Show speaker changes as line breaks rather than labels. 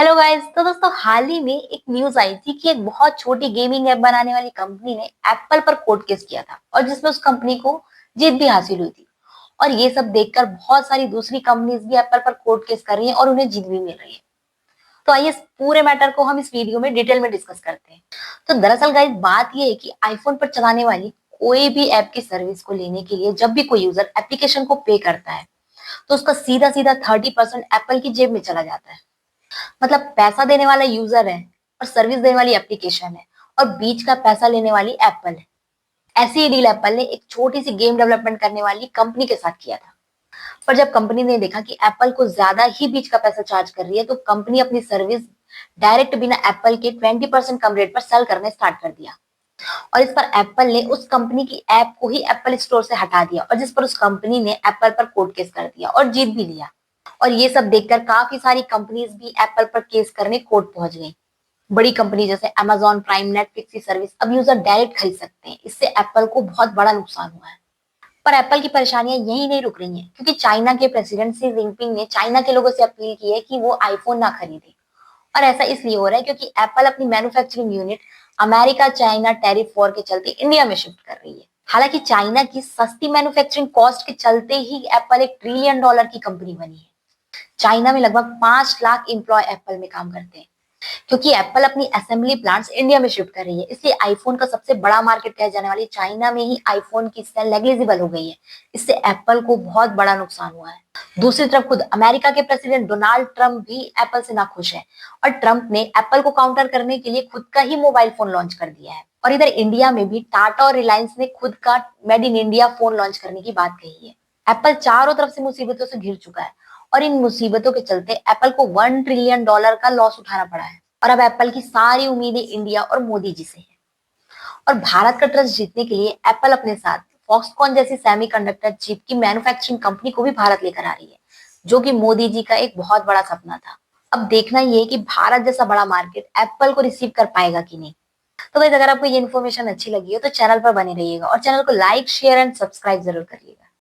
Hello guys. तो दोस्तों हाल ही में एक न्यूज आई थी कि एक बहुत छोटी गेमिंग ऐप बनाने वाली कंपनी ने एप्पल पर कोर्ट केस किया था और जिसमें उस कंपनी को जीत भी हासिल हुई थी। और ये सब देखकर बहुत सारी दूसरी कंपनीज भी एप्पल पर कोर्ट केस कर रही हैं और उन्हें जीत भी मिल रही है। तो आइए इस पूरे मैटर को हम इस वीडियो में डिटेल में डिस्कस करते हैं। तो दरअसल गाइस बात ये है कि आईफोन पर चलाने वाली कोई भी ऐप की सर्विस को लेने के लिए जब भी कोई यूजर एप्लीकेशन को पे करता है तो उसका सीधा सीधा 30% एप्पल की जेब में चला जाता है। मतलब पैसा देने वाला यूजर है और सर्विस देने वाली एप्लीकेशन है और बीच का पैसा लेने वाली एप्पल है। ऐसी ही डील एप्पल ने एक छोटी सी गेम डेवलपमेंट करने वाली कंपनी के साथ किया था। पर जब कंपनी ने देखा कि एप्पल को ज्यादा ही बीच का पैसा चार्ज कर रही है तो कंपनी अपनी सर्विस डायरेक्ट बिना एप्पल के 20% कम रेट पर सेल करने स्टार्ट कर दिया। और इस पर एप्पल ने उस कंपनी की ऐप को ही एप्पल स्टोर से हटा दिया और जिस पर उस कंपनी ने एप्पल पर कोर्ट केस कर दिया और जीत भी लिया। और ये सब देखकर काफी सारी कंपनीज भी एप्पल पर केस करने कोर्ट पहुंच गई। बड़ी कंपनी जैसे अमेजॉन प्राइम, नेटफ्लिक्स की सर्विस अब यूजर डायरेक्ट खरीद सकते हैं। इससे एप्पल को बहुत बड़ा नुकसान हुआ है। पर एप्पल की परेशानियां यही नहीं रुक रही हैं, क्योंकि चाइना के प्रेसिडेंट सी जिनपिंग ने चाइना के लोगों से अपील की है कि वो आईफोन ना खरीदे। और ऐसा इसलिए हो रहा है क्योंकि एप्पल अपनी manufacturing unit America China tariff war के चलते इंडिया में शिफ्ट कर रही है। हालांकि चाइना की सस्ती मैन्युफैक्चरिंग कॉस्ट के चलते ही एप्पल एक ट्रिलियन डॉलर की कंपनी बनी है। चाइना में लगभग 5 लाख एम्प्लॉय एप्पल में काम करते हैं। क्योंकि एप्पल अपनी असेंबली प्लांट्स इंडिया में शिफ्ट कर रही है, इसलिए आईफोन का सबसे बड़ा मार्केट कहे जाने वाली चाइना में ही आईफोन की सेल नेग्लिजिबल हो गई है। इससे एप्पल को बहुत बड़ा नुकसान हुआ है। दूसरी तरफ खुद अमेरिका के प्रेसिडेंट डोनाल्ड ट्रंप भी एप्पल से नाखुश है और ट्रंप ने एप्पल को काउंटर करने के लिए खुद का ही मोबाइल फोन लॉन्च कर दिया है। और इधर इंडिया में भी टाटा और रिलायंस ने खुद का made in India phone launch करने की बात कही है। एप्पल चारों तरफ से मुसीबतों से घिर चुका है और इन मुसीबतों के चलते एप्पल को $1 ट्रिलियन का लॉस उठाना पड़ा है। और अब एप्पल की सारी उम्मीदें इंडिया और मोदी जी से है। और भारत का ट्रस्ट जीतने के लिए एप्पल अपने साथ फॉक्सकॉन जैसी सेमीकंडक्टर चिप की मैन्युफैक्चरिंग कंपनी को भी भारत लेकर आ रही है, जो कि मोदी जी का एक बहुत बड़ा सपना था। अब देखना ये है कि भारत जैसा बड़ा मार्केट एप्पल को रिसीव कर पाएगा कि नहीं। तो गाइस अगर आपको ये इन्फॉर्मेशन अच्छी लगी हो तो चैनल पर बने रहिएगा और चैनल को लाइक शेयर एंड सब्सक्राइब जरूर करिएगा।